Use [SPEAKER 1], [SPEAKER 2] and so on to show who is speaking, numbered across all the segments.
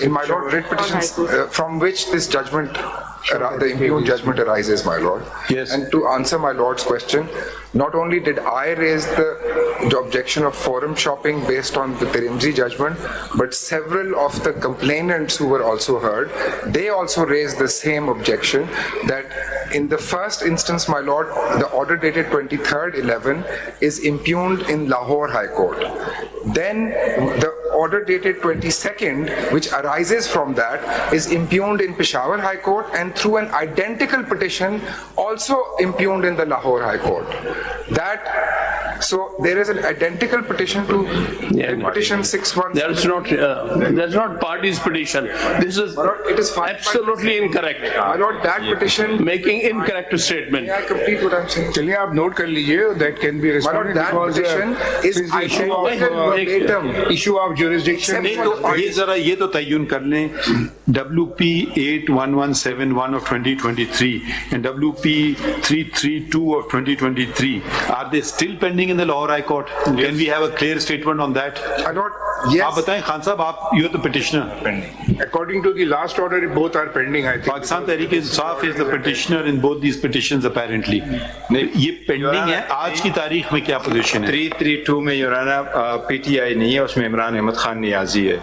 [SPEAKER 1] In my lord, writ petitions from which this judgment, the impugned judgment arises, my lord.
[SPEAKER 2] Yes.
[SPEAKER 1] And to answer my lord's question, not only did I raise the objection of forum shopping based on the Tirimzi judgment, but several of the complainants who were also heard, they also raised the same objection that in the first instance, my lord, the order dated 23rd 11 is impugned in Lahore High Court. Then the order dated 22nd, which arises from that, is impugned in Peshawar High Court, and through an identical petition also impugned in the Lahore High Court. So there is an identical petition to petition 6-1.
[SPEAKER 3] That's not party's petition. This is absolutely incorrect.
[SPEAKER 1] My lord, that petition
[SPEAKER 3] Making incorrect statement.
[SPEAKER 1] May I complete what I'm saying?
[SPEAKER 2] چلیے آپ note کر لیجیے. That can be
[SPEAKER 1] My lord,
[SPEAKER 2] responded
[SPEAKER 1] that petition is identical verbatim.
[SPEAKER 2] issue of jurisdiction.
[SPEAKER 4] نہیں تو یہ ذرا یہ تو تعین کر لیں WP 81171 of 2023 and WP 332 of 2023, are they still pending in the Lahore High Court? Can we have a clear statement on that?
[SPEAKER 1] My lord, yes.
[SPEAKER 4] آپ بتائیں خان صاحب, آپ you are the petitioner.
[SPEAKER 2] According to the last order, both are pending, I think.
[SPEAKER 4] Pakistan Tehreek Insaf is the petitioner in both these petitions apparently. یہ pending ہے. آج کی تاریخ میں کیا پوزیشن ہے؟
[SPEAKER 5] 332 میں Your Honor PTI نہیں ہے, اس میں عمران احمد خان نیازی ہے.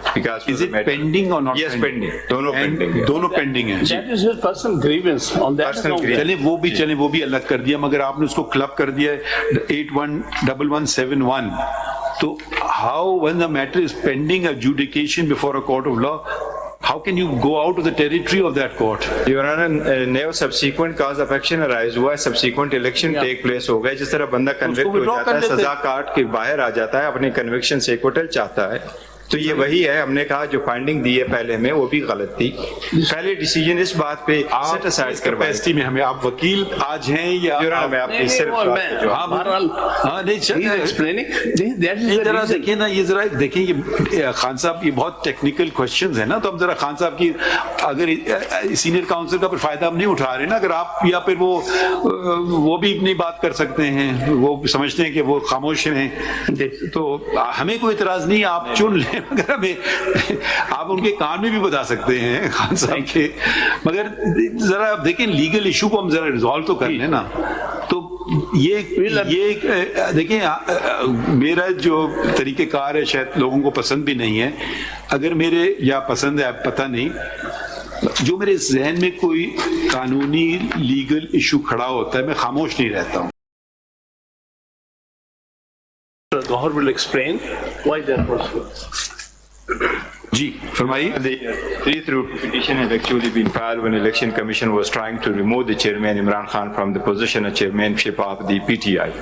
[SPEAKER 4] Is it pending or not?
[SPEAKER 5] Yes, pending. دونوں pending ہے.
[SPEAKER 4] دونوں pending ہیں.
[SPEAKER 3] That is his personal grievance on that.
[SPEAKER 4] چلیں وہ بھی الگ کر دیا, مگر آپ نے اس کو کلب کر دیا 811171. تو how when the matter is pending adjudication before a court of law, how can you go out of the territory of that court?
[SPEAKER 5] Your Honor, neo subsequent cause of action arise ہوا ہے, subsequent election take place ہو گئے. جس طرح بندہ convict ہو جاتا ہے, سزا کاٹ کے باہر آ جاتا ہے, اپنے کنوکشن سے ایکوٹل چاہتا ہے, تو یہ وہی ہے. ہم نے کہا جو فائنڈنگ دی ہے پہلے میں وہ بھی غلط تھی. پہلے ڈیسیجن اس بات پہ سیٹ اسائڈ کروائے.
[SPEAKER 4] کیپیسٹی میں ہمیں آپ وکیل آج ہیں یا
[SPEAKER 5] میں آپ کی صرف
[SPEAKER 4] ذرا دیکھیں نا, یہ ذرا دیکھیں یہ خان صاحب یہ بہت ٹیکنیکل کوشچنز ہیں نا, تو ہم ذرا خان صاحب کی اگر سینئر کاؤنسل کا پھر فائدہ ہم نہیں اٹھا رہے نا, اگر آپ یا پھر وہ بھی اپنی بات کر سکتے ہیں, وہ سمجھتے ہیں کہ وہ خاموش ہیں, تو ہمیں کوئی اعتراض نہیں, آپ چن لیں, مگر ہمیں آپ ان کے کان میں بھی بتا سکتے ہیں خان صاحب کے, مگر ذرا دیکھیں لیگل ایشو کو ہم ذرا ریزالو تو کر لیں نا. تو یہ دیکھیں میرا جو طریقہ کار ہے شاید لوگوں کو پسند بھی نہیں ہے, اگر میرے یا پسند ہے پتہ نہیں, جو میرے ذہن میں کوئی قانونی لیگل ایشو کھڑا ہوتا ہے میں خاموش نہیں رہتا ہوں.
[SPEAKER 3] Gohar will explain why that was.
[SPEAKER 4] جی فرمائیے.
[SPEAKER 5] The 332 petition had actually been filed when Election Commission was trying to remove the chairman Imran Khan from the position of chairmanship of the PTI.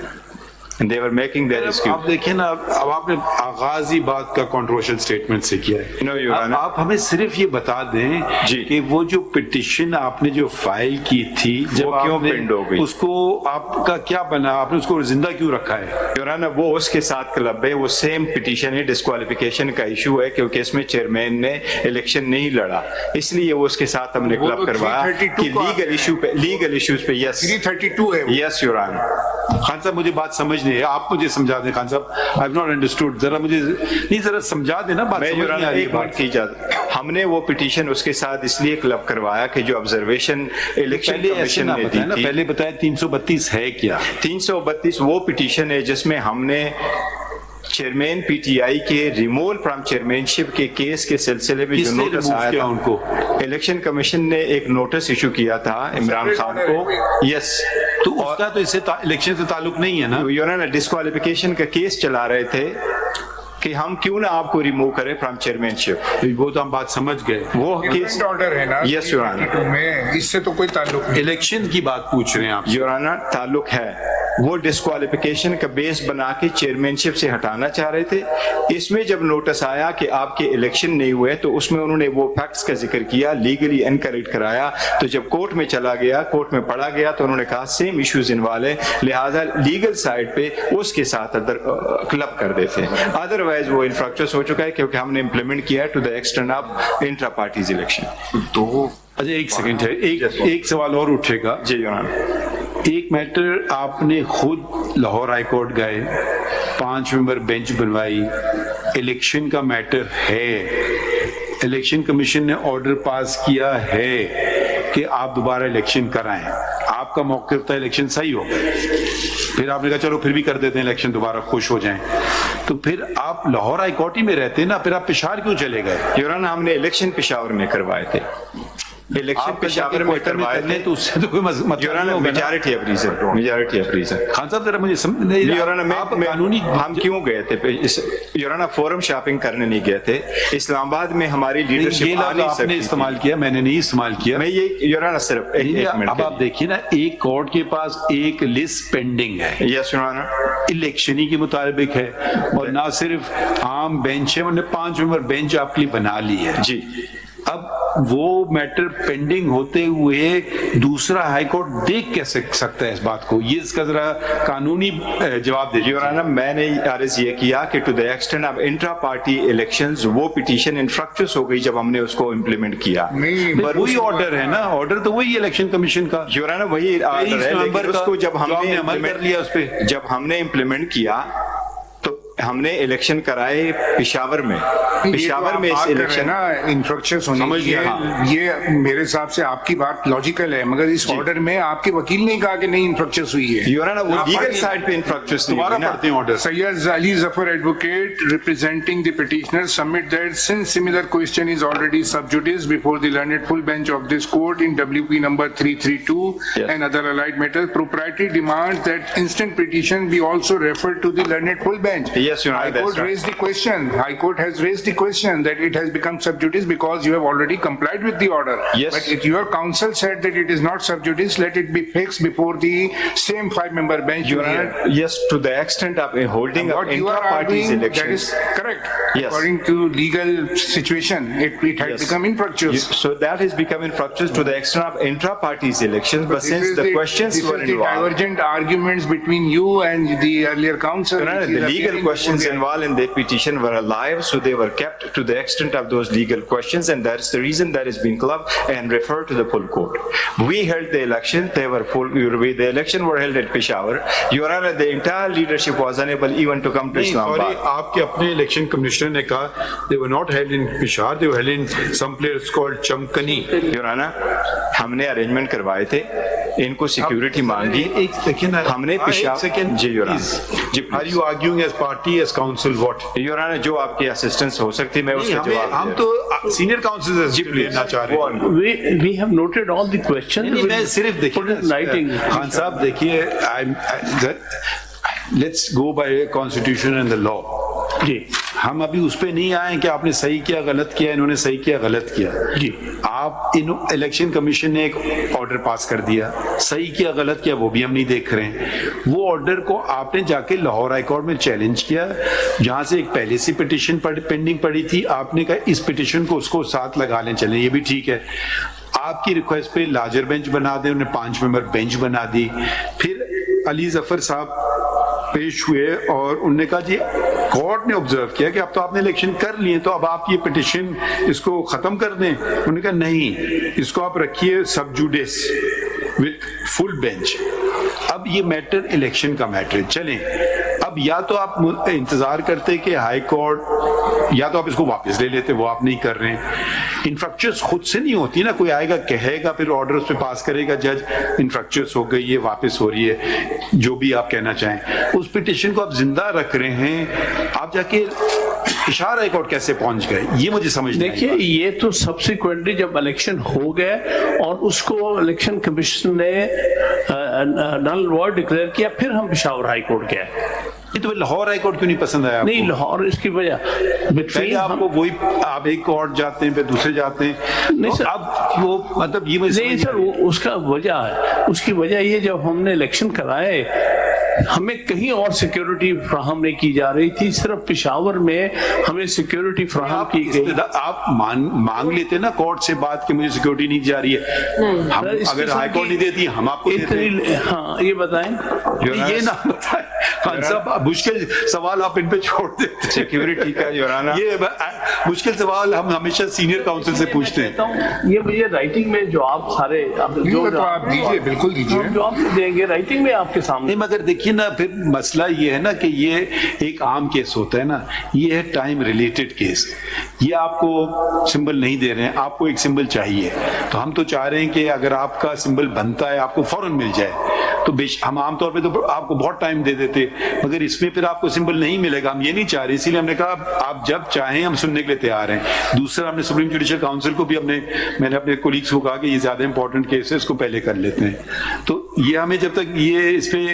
[SPEAKER 5] And they were making their excuse.
[SPEAKER 4] آپ دیکھیں نا, اب آپ نے آغاز ہی بات کا controversial statement سے کیا ہے. آپ ہمیں صرف یہ بتا دیں کہ وہ جو پٹیشن آپ نے جو فائل کی تھی جب
[SPEAKER 5] کیوں پینڈ ہو گئی,
[SPEAKER 4] اس کو آپ کا کیا بنا, آپ نے اس کو زندہ کیوں رکھا ہے؟
[SPEAKER 5] Your Honor, وہ اس کے ساتھ کلب ہے, وہ سیم پٹیشن ہے, ڈسکوالیفیکیشن کا ایشو ہے کیونکہ اس میں چیئرمین نے الیکشن نہیں لڑا, اس لیے وہ اس کے ساتھ ہم نے کلب کروایا کہ لیگل ایشوز پہ. یس
[SPEAKER 2] 332 ہے.
[SPEAKER 5] یس Your Honor.
[SPEAKER 4] خان صاحب مجھے بات سمجھ نہیں ہے, آپ مجھے سمجھا دیں خان صاحب. I have not understood. ذرا مجھے نہیں ذرا سمجھا دیں نا بات.
[SPEAKER 5] ایک منٹ کی اجازت. ہم نے وہ پٹیشن اس کے ساتھ اس لیے کلب کروایا کہ جو آبزرویشن الیکشن کمیشن نے دی تھی.
[SPEAKER 4] پہلے بتایا 332 ہے کیا؟
[SPEAKER 5] 332 وہ پٹیشن ہے جس میں ہم نے چیئرمین پی ٹی آئی کے ریموول فرام چیئرمین شپ کے کیس کے سلسلے میں جو نوٹس آیا تھا
[SPEAKER 4] ان کو,
[SPEAKER 5] الیکشن کمیشن نے ایک نوٹس ایشو کیا تھا عمران خان کو. یس,
[SPEAKER 4] تو اس کا تو اس سے الیکشن سے تعلق نہیں ہے نا.
[SPEAKER 5] یو نو ڈسکوالیفیکیشن کا کیس چلا رہے تھے کہ ہم کیوں نہ آپ کو ریموو کریں فرام چیئرمین شپ.
[SPEAKER 4] وہ تو ہم بات سمجھ گئے,
[SPEAKER 5] وہ کیس
[SPEAKER 2] آرڈر ہے نا.
[SPEAKER 5] یس یور آنر,
[SPEAKER 2] اس سے تو کوئی تعلق نہیں.
[SPEAKER 4] الیکشن کی بات پوچھ رہے ہیں آپ.
[SPEAKER 5] یور آنر تعلق ہے, وہ ڈسکوالیفیکیشن کا بیس بنا کے چیئرمین شپ سے ہٹانا چاہ رہے تھے. اس میں جب نوٹس آیا کہ آپ کے الیکشن نہیں ہوئے تو اس میں انہوں نے وہ فیکٹس کا ذکر کیا, لیگلی انکریکٹ کرایا. تو جب کورٹ میں چلا گیا, کورٹ میں پڑھا گیا تو انہوں نے کہا سیم ایشوز انوالو ہے, لہٰذا لیگل سائڈ پہ اس کے ساتھ کلب کر دیتے ہیں. ادروائز وہ انفریکچوس ہو چکا ہے کیونکہ ہم نے امپلیمنٹ کیا ہے to the extent of intra parties election.
[SPEAKER 4] تو اچھا ایک سیکنڈ ہے, ایک سوال اور اٹھے گا.
[SPEAKER 5] جی یور آنر.
[SPEAKER 4] ایک میٹر آپ نے خود لاہور ہائی کورٹ گئے, 5 ممبر بینچ بنوائی, الیکشن کا میٹر ہے, الیکشن کمیشن نے آرڈر پاس کیا ہے کہ آپ دوبارہ الیکشن کرائیں, آپ کا موقف تھا الیکشن صحیح ہو, پھر آپ نے کہا چلو پھر بھی کر دیتے ہیں الیکشن دوبارہ, خوش ہو جائیں, تو پھر آپ لاہور ہائی کورٹ ہی میں رہتے ہیں نا, پھر آپ پشاور کیوں چلے گئے؟
[SPEAKER 5] یورانا ہم نے الیکشن پشاور میں کروائے تھے, الیکشن پشاور میں کروائے تھے,
[SPEAKER 4] تو اس سے تو کوئی
[SPEAKER 5] یورانا میجارٹی آف ریزن.
[SPEAKER 4] خان صاحب ذرا مجھے
[SPEAKER 5] قانونی ہم کیوں گئے تھے یورانا؟ فورم شاپنگ کرنے نہیں گئے تھے, اسلام آباد میں ہماری لیڈرشپ
[SPEAKER 4] آپ نے استعمال کیا, میں نے نہیں استعمال کیا.
[SPEAKER 5] میں یہ یورانا صرف ایک منٹ,
[SPEAKER 4] اب آپ دیکھیے نا, ایک کورٹ کے پاس ایک لسٹ پینڈنگ ہے,
[SPEAKER 5] یس یورانا,
[SPEAKER 4] الیکشنی کے مطابق ہے, اور نہ صرف عام بینچ ہے, انہوں نے 5 ممبر بینچ آپ کے لیے بنا لی ہے
[SPEAKER 5] جی.
[SPEAKER 4] اب وہ میٹر پینڈنگ ہوتے ہوئے دوسرا ہائی کورٹ دیکھ کیسے سکتا ہے اس بات کو؟ یہ اس کا ذرا قانونی جواب دے.
[SPEAKER 5] یورانا میں نے عرض یہ کیا کہ to the extent of intra party elections وہ پٹیشن انفرکچس ہو گئی جب ہم نے اس کو امپلیمنٹ کیا.
[SPEAKER 4] وہی آرڈر ہے نا, آرڈر تو وہی الیکشن کمیشن کا
[SPEAKER 5] یورانا, وہی آرڈر ہے, لیکن اس کو جب ہم نے
[SPEAKER 4] عمل کر لیا, اس پہ
[SPEAKER 5] جب ہم نے امپلیمنٹ کیا تو ہم نے الیکشن کرائے پشاور میں. پشاور میں اس الیکشن
[SPEAKER 2] انفرکشنس ہونے کی, یہ میرے حساب سے آپ کی بات لاجیکل ہے, مگر اس آرڈر میں آپ کے وکیل نے کہا کہ نہیں انفرکچنس ہوئی ہے.
[SPEAKER 5] یورانا وہ لیگل سائڈ پہ انفرکچنس نہیں ہوئی نا.
[SPEAKER 4] Order
[SPEAKER 2] Sayyid Ali Zafar advocate representing the petitioner submit that since similar question is already sub judice before the learned full bench of this court in WP number 332 and other allied matters, propriety demands that instant petition be also referred to the learned full bench.
[SPEAKER 5] Yes, Your Honor,
[SPEAKER 2] High Court raised the question. High Court has raised the question that it has become sub judice because you have already complied with the order.
[SPEAKER 5] Yes.
[SPEAKER 2] But if your counsel said that it is not sub judice, let it be fixed before the same 5-member bench.
[SPEAKER 5] Your Honor, yes, to the extent of holding up intra-parties elections.
[SPEAKER 2] That is correct.
[SPEAKER 5] Yes.
[SPEAKER 2] According to legal situation, it had become infructuous.
[SPEAKER 5] So that has become infructuous to the extent of intra-parties elections. But since the questions were involved,
[SPEAKER 2] the divergent arguments between you and the earlier counsel.
[SPEAKER 5] Your Honor, the legal questions involved in the petition were alive, so they were kept to the extent of those legal questions, and that's the reason that is being clubbed and referred to the full court. We held the election; they were full. The election were held at Peshawar. Your Honor, the entire leadership was unable even to come to Islamabad.
[SPEAKER 4] آپ کے اپنے election commissioner نے کہا they were not held in Peshawar, they were held in some place called Chamkani.
[SPEAKER 5] Your Honor, ہم نے arrangement کروائے تھے, ان کو سیکیورٹی مانگی, ہم نے پشاور. جی your honour,
[SPEAKER 4] Are you arguing as party, as counsel, what?
[SPEAKER 5] Your honour, جو آپ کی اسسٹنس ہو سکتی میں اس کا جواب.
[SPEAKER 4] ہم تو سینئر کاؤنسل سے لینا چاہ رہے ہیں.
[SPEAKER 3] We have noted all the questions.
[SPEAKER 4] میں صرف دیکھیے خان صاحب, دیکھیے let's go by constitution and the law.
[SPEAKER 3] جی
[SPEAKER 4] ہم ابھی اس پہ نہیں آئے کہ آپ نے صحیح کیا غلط کیا, انہوں نے صحیح کیا غلط کیا.
[SPEAKER 3] جی
[SPEAKER 4] آپ الیکشن کمیشن نے ایک آرڈر پاس کر دیا, صحیح کیا غلط کیا وہ بھی ہم نہیں دیکھ رہے ہیں. وہ آرڈر کو آپ نے جا کے لاہور ہائی کورٹ میں چیلنج کیا, جہاں سے ایک پہلے سے پٹیشن پینڈنگ پڑی تھی, آپ نے کہا اس پٹیشن کو اس کو ساتھ لگا لیں, چلیں یہ بھی ٹھیک ہے. آپ کی ریکویسٹ پہ لارجر بینچ بنا دیں, انہوں نے 5 ممبر بینچ بنا دی. پھر علی ظفر صاحب پیش ہوئے اور انہوں نے کہا جی کورٹ نے آبزرو کیا کہ اب تو آپ نے الیکشن کر لیے, تو اب آپ یہ پٹیشن اس کو ختم کر دیں. انہوں نے کہا نہیں, اس کو آپ رکھیے سب جوڈیس وتھ فل بینچ. اب یہ میٹر الیکشن کا میٹر ہے. چلیں اب یا تو آپ انتظار کرتے کہ ہائی کورٹ, یا تو آپ اس کو واپس لے لیتے, وہ آپ نہیں کر رہے ہیں. انفرکچرس خود سے نہیں ہوتی نا, کوئی آئے گا کہے گا پھر آرڈر اس پہ پاس کرے گا جج, انفرکچرس ہو گئی ہے واپس ہو رہی ہے, جو بھی آپ کہنا چاہیں. اس پٹیشن کو آپ زندہ رکھ رہے ہیں, آپ جا کے اشارہ ہائی کورٹ کیسے پہنچ گئے یہ مجھے سمجھ نہیں.
[SPEAKER 3] دیکھیے یہ تو سبسیکوینٹلی جب الیکشن ہو گئے اور اس کو الیکشن کمیشن نے نل وائڈ ڈکلیئر کیا, پھر ہم پشاور ہائی کورٹ گئے.
[SPEAKER 4] تو لاہور ہائی کورٹ کیوں نہیں پسند آیا؟
[SPEAKER 3] نہیں لاہور اس کی وجہ
[SPEAKER 4] پہلے آپ کو وہی, آپ ایک کورٹ جاتے ہیں پھر دوسرے جاتے ہیں. نہیں سر, اب وہ مطلب یہ نہیں
[SPEAKER 3] سر, اس کا وجہ ہے, اس کی وجہ یہ جب ہم نے الیکشن کرائے ہمیں کہیں اور سیکیورٹی فراہم نہیں کی جا رہی تھی, صرف پشاور میں ہمیں سیکیورٹی فراہم کی گئی.
[SPEAKER 4] آپ مانگ لیتے نا کورٹ سے بات کہ مجھے سیکیورٹی نہیں جا رہی ہے, ہم اگر ہائی کورٹ نہیں دیتی ہم آپ کو دیتے.
[SPEAKER 3] ہاں یہ بتائیں,
[SPEAKER 4] یہ نہ بتائیں خان صاحب, مشکل سوال آپ ان پہ چھوڑ دیتے.
[SPEAKER 5] سیکیورٹی کا
[SPEAKER 4] یہ مشکل سوال ہم ہمیشہ سینئر کاؤنسل سے پوچھتے ہیں.
[SPEAKER 3] یہ مجھے رائٹنگ میں جو آپ سارے
[SPEAKER 2] آپ دیجیے, بالکل دیجیے,
[SPEAKER 3] جو آپ دیں گے رائٹنگ میں آپ کے سامنے.
[SPEAKER 4] مگر دیکھیے دیکھیے نا پھر مسئلہ یہ ہے نا کہ یہ ایک عام کیس ہوتا ہے نا, یہ ہے ٹائم ریلیٹڈ کیس. یہ آپ کو سمبل نہیں دے رہے ہیں, آپ کو ایک سمبل چاہیے, تو ہم تو چاہ رہے ہیں کہ اگر آپ کا سمبل بنتا ہے آپ کو فوراً مل جائے. تو ہم عام طور پہ تو آپ کو بہت ٹائم دے دیتے, مگر اس میں پھر آپ کو سمبل نہیں ملے گا, ہم یہ نہیں چاہ رہے. اسی لیے ہم نے کہا آپ جب چاہیں ہم سننے کے لیے تیار ہیں. دوسرا ہم نے سپریم جوڈیشل کاؤنسل کو بھی میں نے اپنے کولیگس کو کہا کہ یہ زیادہ امپورٹنٹ کیس ہے, اس کو پہلے کر لیتے ہیں. تو یہ ہمیں جب تک یہ اس پہ,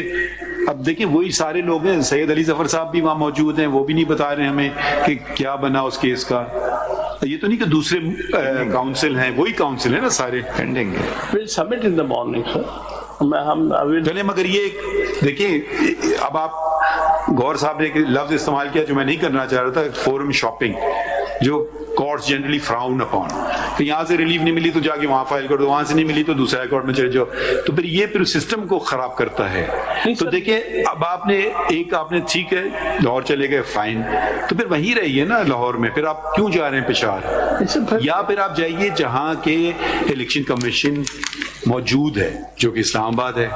[SPEAKER 4] اب دیکھیں وہی سارے لوگ ہیں, سید علی ظفر صاحب بھی وہاں موجود ہیں, وہ بھی نہیں بتا رہے ہمیں کہ کیا بنا اس کیس کا. یہ تو نہیں کہ دوسرے کاؤنسل ہیں, وہی کاؤنسل ہیں نا سارے پینڈنگ ہے.
[SPEAKER 3] We'll submit in the morning, sir.
[SPEAKER 4] چلے مگر یہ دیکھیں, اب آپ گوہر صاحب نے ایک لفظ استعمال کیا جو میں نہیں کرنا چاہ رہا تھا, فورم شاپنگ, جو کورٹس جنرلی فراؤن اپون, کہ یہاں سے ریلیف نہیں ملی تو جا کے وہاں فائل کر دو, وہاں سے نہیں ملی تو دوسرے کورٹ میں چلے جاؤ. تو پھر یہ پھر سسٹم کو خراب کرتا ہے. تو دیکھیں اب آپ نے ٹھیک ہے لاہور چلے گئے, فائن, تو پھر وہیں رہیے نا لاہور میں, پھر آپ کیوں جا رہے ہیں پشاور, یا پھر آپ جائیے جہاں کے الیکشن کمیشن موجود ہے جو کہ اسلام آباد ہے.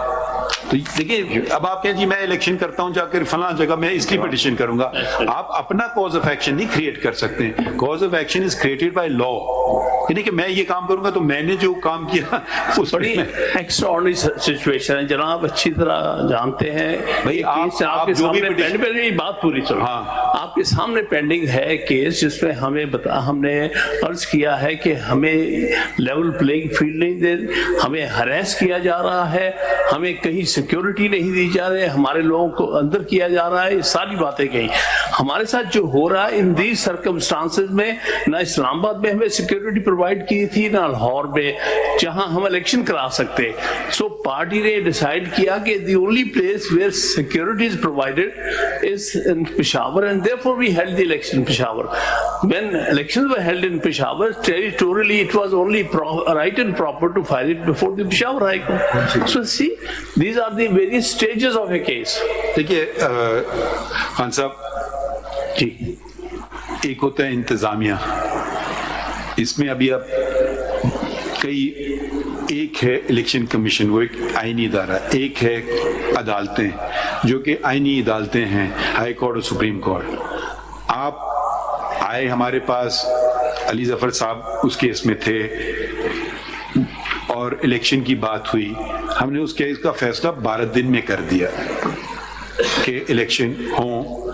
[SPEAKER 4] تو دیکھیے اب آپ کہیں جی میں الیکشن کرتا ہوں جا کر فلاں جگہ میں اس کی پٹیشن کروں گا, آپ اپنا کاز آف ایکشن نہیں کریٹ کر سکتے. Cause of action is created by law, یعنی کہ میں یہ کام کروں گا تو میں نے جو کام کیا اس
[SPEAKER 3] بڑی ایکسٹرا آرڈنری سچویشن ہے جناب, اچھی طرح جانتے ہیں.
[SPEAKER 4] بھائی
[SPEAKER 3] آپ کے سامنے بات پوری چلو, آپ کے سامنے پینڈنگ ہے کیس جس میں ہم نے عرض کیا ہے کہ ہمیں لیول پلینگ فیلڈ نہیں دے, ہمیں ہراس کیا جا رہا ہے, ہمیں کہیں سیکیورٹی نہیں دی جا رہی, ہمارے لوگوں کو اندر کیا جا رہا ہے. یہ ساری باتیں کہیں ہمارے ساتھ جو ہو رہا ہے ان دیز سرکمسٹانسز میں, نہ اسلام آباد میں ہمیں سیکیورٹی پرووائڈ کی تھی, نہ لاہور میں جہاں ہم الیکشن کرا سکتے. سو پارٹی نے ڈیسائیڈ کیا کہ the only place where security is provided is in Peshawar, and therefore we held the election in Peshawar. When elections were held in Peshawar, territorially it was only right and proper to file it before the Peshawar High Court. So see, these are the various stages of a case.
[SPEAKER 4] دیکھیے خان صاحب
[SPEAKER 3] جی,
[SPEAKER 4] ایک ہوتا ہے انتظامیہ, اس میں ابھی اب کئی, ایک ہے الیکشن کمیشن وہ ایک آئینی ادارہ, ایک ہے عدالتیں جو کہ آئینی عدالتیں ہیں, ہائی کورٹ اور سپریم کورٹ. آپ آئے ہمارے پاس, علی ظفر صاحب اس کیس میں تھے اور الیکشن کی بات ہوئی, ہم نے اس کیس کا فیصلہ 12 دن میں کر دیا کہ الیکشن ہوں.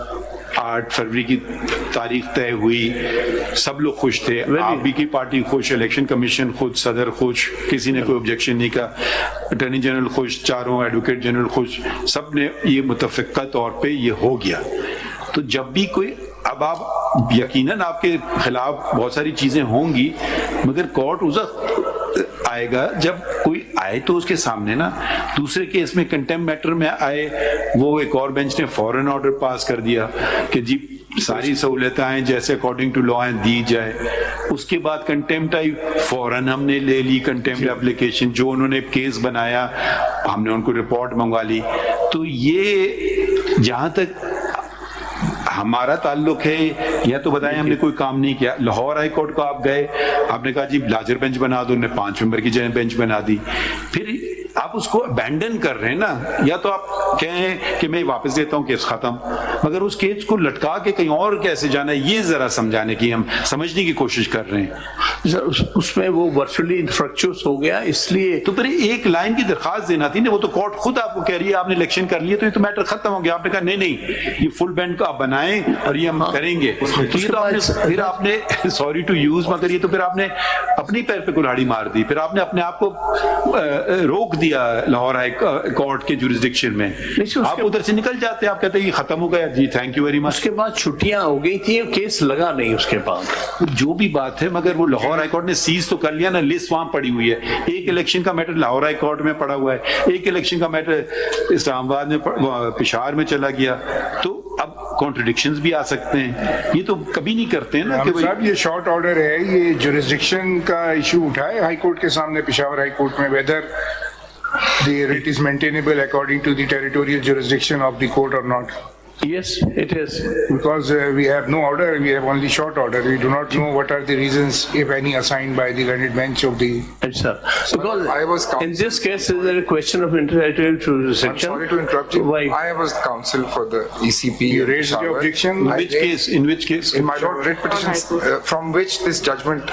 [SPEAKER 4] 8 فروری کی تاریخ طے ہوئی, سب لوگ خوش تھے, آپ بھی کی پارٹی خوش, الیکشن کمیشن خوش, صدر خوش, کسی نے کوئی آبجیکشن نہیں کہا, اٹارنی جنرل خوش, چاروں ایڈوکیٹ جنرل خوش, سب نے یہ متفقہ طور پہ یہ ہو گیا. تو جب بھی کوئی, اب آپ یقیناً آپ کے خلاف بہت ساری چیزیں ہوں گی, مگر کورٹ اس وقت آئے گا جب کوئی آئے تو اس کے سامنے نا. دوسرے کیس میں کنٹمپٹ میٹر میں آئے, وہ ایک اور بینچ نے فوراً آرڈر پاس کر دیا کہ جی ساری سہولتیں آئیں جیسے اکارڈنگ ٹو لا ہیں دی جائے. اس کے بعد کنٹمپٹ آئی, فوراً ہم نے لے لی کنٹمپٹ اپلیکیشن, جو انہوں نے کیس بنایا ہم نے ان کو رپورٹ منگوا لی. تو یہ جہاں تک ہمارا تعلق ہے, یا تو بتائیں ہم نے کوئی کام نہیں کیا. لاہور ہائی کورٹ کو آپ گئے, آپ نے کہا جی لارجر بینچ بنا دو, انہوں نے 5 ممبر کی جگہ بینچ بنا دی. پھر آپ اس کو ابینڈن کر رہے ہیں نا, یا تو آپ کہیں کہ میں واپس دیتا ہوں کیس ختم, مگر اس کیس کو لٹکا کے کہیں اور کیسے جانا ہے, یہ ذرا سمجھانے کی, ہم سمجھنے کی کوشش کر رہے ہیں.
[SPEAKER 3] اس میں وہ ورچولی انفریکچوس ہو گیا, اس لیے
[SPEAKER 4] تو پھر ایک لائن کی درخواست دینا تھی نا, وہ تو کورٹ خود آپ کو کہہ رہی ہے آپ نے الیکشن کر لیے تو یہ تو میٹر ختم ہو گیا. آپ نے کہا نہیں یہ فل بینچ کو آپ بنائیں اور یہ ہم کریں گے. پھر آپ نے سوری ٹو یوز, مگر یہ تو پھر آپ نے اپنی پیر پہ کلاڑی مار دی, پھر آپ نے اپنے آپ کو روک دیا لاہور ہائی کورٹ کے جورسڈکشن میں. آپ ادھر سے نکل جاتے, آپ کہتے ہیں یہ ختم ہو گیا جی تھینک یو ویری مچ.
[SPEAKER 3] اس کے بعد چھٹیاں ہو گئی تھیں, کیس لگا نہیں اس کے بعد.
[SPEAKER 4] جو بھی بات ہے, مگر وہ لاہور ہائی کورٹ نے سیز تو کر لیا نا, لسٹ وہاں پڑی ہوئی ہے. ایک الیکشن کا میٹر لاہور ہائی کورٹ میں پڑا ہوا ہے, ایک الیکشن کا میٹر اسلام آباد میں پشاور میں چلا گیا. تو اب کانٹرڈکشنز بھی آ سکتے ہیں, یہ تو کبھی نہیں کرتے ہیں نا.
[SPEAKER 2] صاحب یہ شارٹ آرڈر ہے, یہ جورسڈکشن کا ایشو اٹھائے ہائی کورٹ کے سامنے پشاور ہائی کورٹ میں, whether the writ is maintainable according to the territorial jurisdiction of the court or not.
[SPEAKER 3] Yes, it is.
[SPEAKER 2] Because we have no order, we have only short order. We do not know what are the reasons, if any, assigned by the learned bench of the...
[SPEAKER 3] Yes, sir. Because
[SPEAKER 1] I was
[SPEAKER 3] in this case, is there a question of interrelated to the
[SPEAKER 1] I'm
[SPEAKER 3] section?
[SPEAKER 1] sorry to interrupt you.
[SPEAKER 3] Why?
[SPEAKER 1] I was counsel for the ECP.
[SPEAKER 2] You
[SPEAKER 1] in
[SPEAKER 2] raised the
[SPEAKER 1] Peshawar.
[SPEAKER 2] objection?
[SPEAKER 1] I raised-
[SPEAKER 4] In which case?
[SPEAKER 1] In my lord, writ petitions from which this judgment,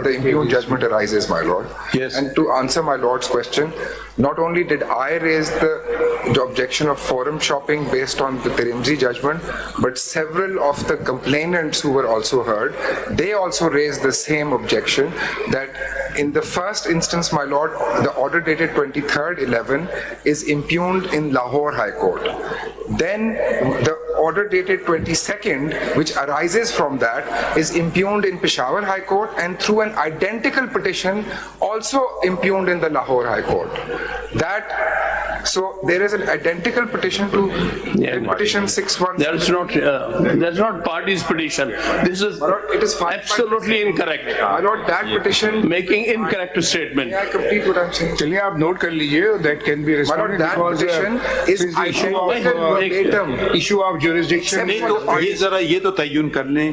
[SPEAKER 1] the impugned judgment arises, my lord.
[SPEAKER 4] Yes.
[SPEAKER 1] And to answer my lord's question, not only did I raise the objection of forum shopping based on the Tirmidhi judgment, but several of the complainants who were also heard, they also raised the same objection that in the first instance, my lord, the order dated 23rd 11 is impugned in Lahore High Court. Then the order dated 22nd, which arises from that, is impugned in Peshawar High Court, and through an identical petition also impugned in the Lahore High Court. So there is an identical petition to petition 6-1.
[SPEAKER 3] That's not party's petition. This is
[SPEAKER 1] It is
[SPEAKER 3] absolutely incorrect.
[SPEAKER 1] My lord, that petition.
[SPEAKER 3] Making incorrect statement.
[SPEAKER 1] May I complete what I'm saying?
[SPEAKER 2] چلیے آپ note کر لیجیے, that can be
[SPEAKER 1] My lord,
[SPEAKER 2] responded
[SPEAKER 1] that
[SPEAKER 2] because
[SPEAKER 1] petition is
[SPEAKER 2] since the issue
[SPEAKER 1] verbatim.
[SPEAKER 2] issue of jurisdiction.
[SPEAKER 4] نہیں تو یہ ذرا یہ تو تعین کر لیں,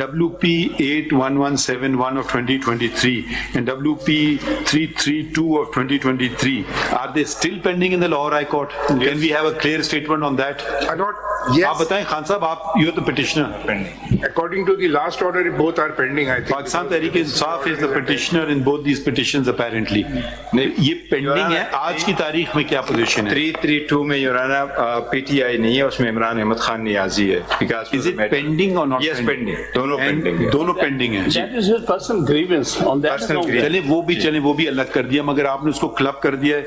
[SPEAKER 4] WP 81171 of 2023 and WP 332 of 2023, are they still pending in the Lahore High Court? Can we have a clear statement on that?
[SPEAKER 1] My lord, yes.
[SPEAKER 4] آپ بتائیں خان صاحب, آپ you are the petitioner.
[SPEAKER 2] According to the last order, both are pending, I think.
[SPEAKER 4] Pakistan Tehreek Insaf is the petitioner in both these petitions apparently. یہ pending ہے, آج کی تاریخ میں کیا پوزیشن ہے؟
[SPEAKER 5] 332 میں یورانا PTI نہیں ہے, اس میں عمران احمد خان نیازی ہے.
[SPEAKER 4] Is it pending or not?
[SPEAKER 5] Yes, pending. دونوں pending.
[SPEAKER 4] دونوں pending ہیں.
[SPEAKER 3] That is his personal grievance on that
[SPEAKER 5] Personal
[SPEAKER 3] account.
[SPEAKER 4] چلیں وہ بھی الگ کر دیا, مگر آپ نے اس کو کلب کر دیا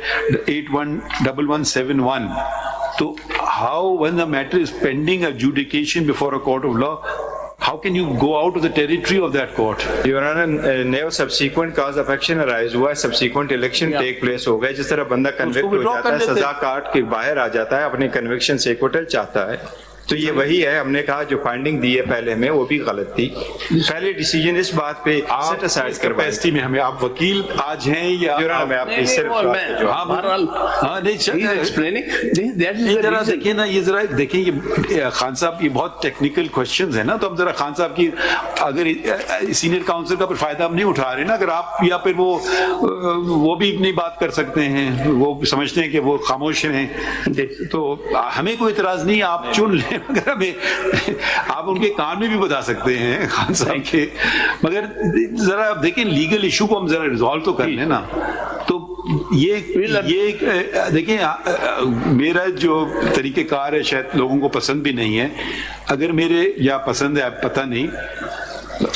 [SPEAKER 4] 811171. تو how when the matter is pending adjudication before a court of law, how can you go out of the territory of that court?
[SPEAKER 5] New subsequent cause of action arise ہوا ہے, سبسیکوینٹ الیکشن ٹیک پلیس ہو گئے. جس طرح بندہ convict ہو جاتا ہے, سزا کاٹ کے باہر آ جاتا ہے, اپنے کنوکشن سے ایکوٹل چاہتا ہے, تو یہ وہی ہے. ہم نے کہا جو فائنڈنگ دی ہے پہلے میں وہ بھی غلط تھی. پہلے ڈیسیجن اس بات پہ سیٹ اسائڈ کروائے.
[SPEAKER 4] کیپیسٹی میں ہمیں آپ وکیل آج ہیں یا
[SPEAKER 5] میں آپ کی صرف
[SPEAKER 4] ذرا دیکھیں نا, یہ ذرا دیکھیں, یہ خان صاحب یہ بہت ٹیکنیکل کوشچنز ہیں نا, تو ہم ذرا خان صاحب کی اگر سینئر کاؤنسل کا پھر فائدہ ہم نہیں اٹھا رہے نا, اگر آپ یا پھر وہ بھی اپنی بات کر سکتے ہیں, وہ سمجھتے ہیں کہ وہ خاموش ہیں, تو ہمیں کوئی اعتراض نہیں, آپ چن لیں, مگر ہمیں آپ ان کے کام میں بھی بتا سکتے ہیں خان صاحب کے, مگر ذرا دیکھیں لیگل ایشو کو ہم ذرا ریزالو تو کر لیں نا. تو یہ دیکھیں, میرا جو طریقہ کار ہے شاید لوگوں کو پسند بھی نہیں ہے, اگر میرے یا پسند ہے پتہ نہیں,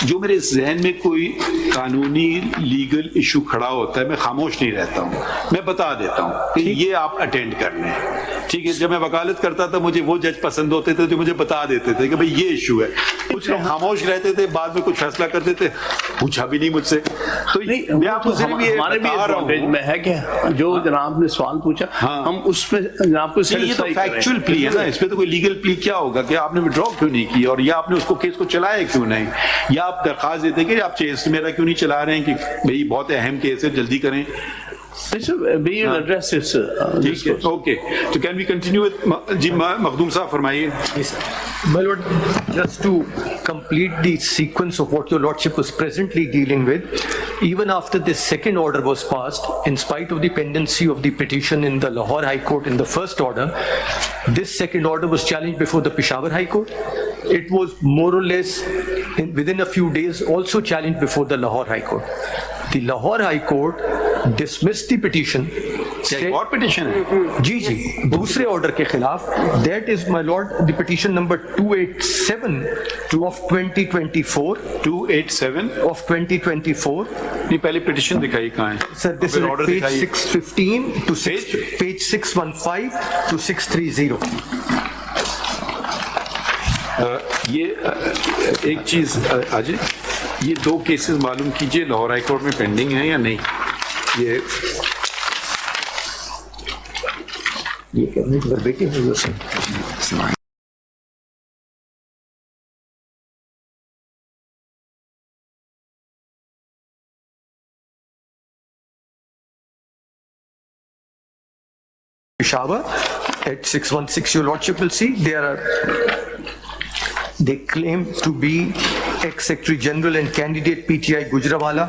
[SPEAKER 4] جو میرے ذہن میں کوئی قانونی لیگل ایشو کھڑا ہوتا ہے میں خاموش نہیں رہتا ہوں, میں بتا دیتا ہوں کہ یہ آپ اٹینڈ کر لیں. ٹھیک ہے, جب میں وکالت کرتا تھا مجھے وہ جج پسند ہوتے تھے جو مجھے بتا دیتے تھے کہ بھئی یہ ایشو ہے. کچھ لوگ خاموش رہتے تھے, بعد میں کچھ فیصلہ کرتے تھے, پوچھا بھی نہیں مجھ سے. تو میں آپ کو صرف یہ بتا رہا ہوں
[SPEAKER 3] میں ہے کہ جو جناب نے سوال پوچھا ہم اس پہ جناب کو
[SPEAKER 4] یہ تو فیکچوئل پلی ہے نا, اس پہ تو کوئی لیگل پلی کیا ہوگا کہ آپ نے وڈرا کیوں نہیں کی, اور یا آپ نے اس کو کیس کو چلایا کیوں نہیں, یا آپ درخواست دیتے کہ آپ کیس میرا کیوں نہیں چلا رہے ہیں کہ بھئی بہت اہم کیس ہے جلدی کریں.
[SPEAKER 3] Okay.
[SPEAKER 4] So can we continue with جی مخدوم صاحب فرمائیے.
[SPEAKER 6] My lord, just to complete the sequence of what your lordship was presently dealing with, even after this second order was passed, in spite of the pendency of the petition in the Lahore High Court in the first order, this second order was challenged before the Peshawar High Court. It was more or less within a few days also challenged before the Lahore High Court. The Lahore High Court dismissed the petition.
[SPEAKER 4] اور petition ہے
[SPEAKER 6] جی دوسرے order کے خلاف. That is, my lord, the petition number 287 of 2024.
[SPEAKER 4] 287
[SPEAKER 6] of 2024.
[SPEAKER 4] نہیں, پہلے petition دکھائی کہاں ہے
[SPEAKER 6] Sir, this is at page 615 to page 615 to 630.
[SPEAKER 4] یہ ایک چیز آج یہ دو کیسز معلوم کیجئے لاہور ہائی کورٹ میں پینڈنگ ہیں یا نہیں. یہ
[SPEAKER 6] Peshawar At 616, your lordship will see they claim to be ex-Secretary General and candidate PTI Gujranwala.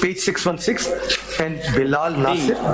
[SPEAKER 6] page 616, and Bilal Nasir.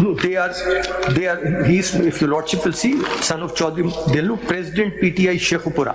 [SPEAKER 6] No, they are, he's, if your lordship will see, son of Chaudhry Dellu, President PTI Sheikhupura.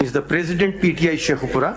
[SPEAKER 6] Is the President PTI Sheikhupura.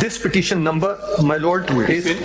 [SPEAKER 6] This petition number, my lord, is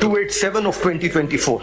[SPEAKER 6] 287 of 2024.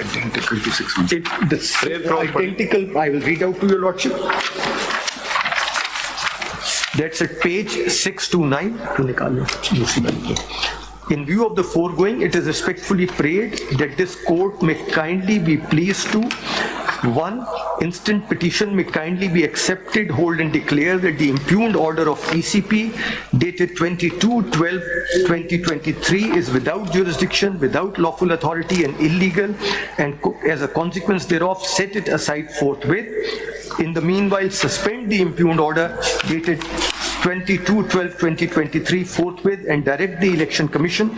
[SPEAKER 2] Identical to 616.
[SPEAKER 6] This identical, I will read out to your lordship. That's at page 629. In view of the foregoing, it is respectfully prayed that this court may kindly be pleased to: 1. Instant petition may kindly be accepted, hold and declare that the impugned order of ECP dated 22/12/2023 is without jurisdiction, without lawful authority and illegal, and as a consequence thereof set it aside forthwith. In the meanwhile, suspend the impugned order dated 22/12/2023 forthwith and direct the Election Commission,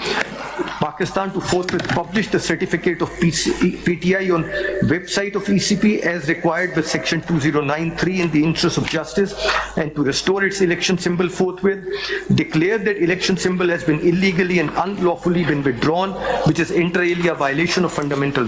[SPEAKER 6] Pakistan, to forthwith publish the certificate of PTI on website of ECP as required by section 2093 in the interest of justice, and to restore its election symbol forthwith. Declare that election symbol has been illegally and unlawfully been withdrawn, which is inter alia violation of fundamental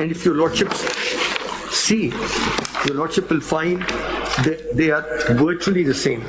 [SPEAKER 6] And if your lordship see, your lordship will find that they are virtually the same.